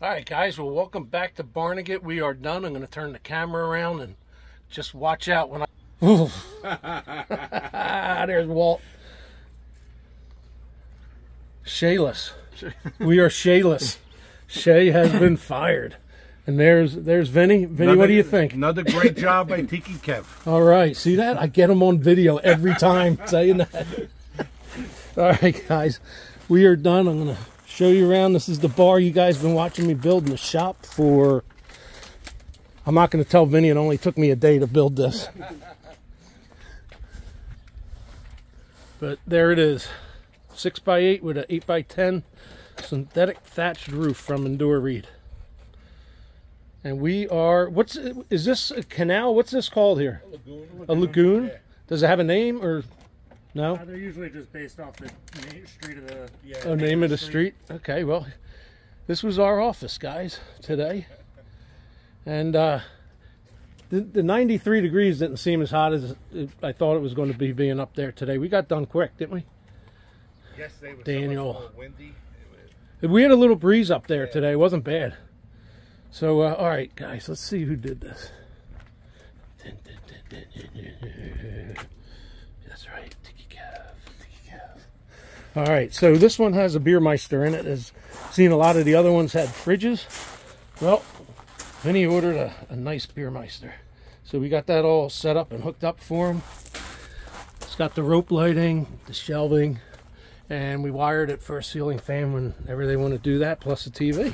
All right, guys, well, welcome back to Barnegat. We are done. I'm going to turn the camera around and just watch out when I... There's Walt. Shayless. We are shayless. Shay has been fired. And there's Vinny. Vinny, what do you think? Another great job by Tiki Kev. All right, see that? I get him on video every time saying that. All right, guys, we are done. I'm going to show you around. This is the bar. You guys been watching me build in the shop for... I'm not going to tell Vinny it only took me a day to build this. But there it is. 6x8 with an 8x10 synthetic thatched roof from Endure Reed. And we are, is this a canal? What's this called here? A lagoon. A lagoon? Yeah. Does it have a name or no? They're usually just based off the street of the... Yeah, Oh, name of the street? Okay, well, this was our office, guys, today. And the 93 degrees didn't seem as hot as I thought it was going to be being up there today. We got done quick, didn't we? Yesterday was Daniel. so much more windy. We had a little breeze up there today. It wasn't bad. So, all right, guys, let's see who did this. That's right, Tiki Kev. All right, so this one has a beer meister in it. As seen, a lot of the other ones had fridges. Well, Vinny ordered a nice beer meister. So we got that all set up and hooked up for him. It's got the rope lighting, the shelving, and we wired it for a ceiling fan whenever they want to do that, plus the TV.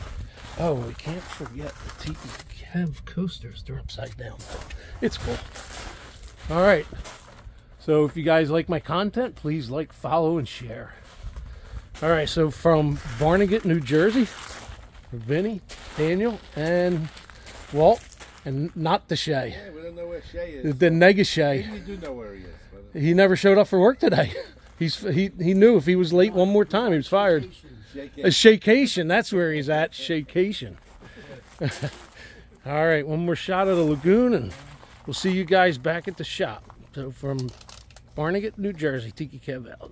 Oh, we can't forget the Tiki Kev coasters. They're upside down. It's cool. All right. So if you guys like my content, please like, follow, and share. All right. So from Barnegat, New Jersey, Vinny, Daniel, and Walt, and not the Shay. Yeah, we don't know where Shay is. The nega Shay. Maybe we do know where he is. But... He never showed up for work today. He knew if he was late one more time, he was fired. A Shaycation, that's where he's at. Shaycation. All right, one more shot of the lagoon, and we'll see you guys back at the shop. So from Barnegat, New Jersey, Tiki Kev out.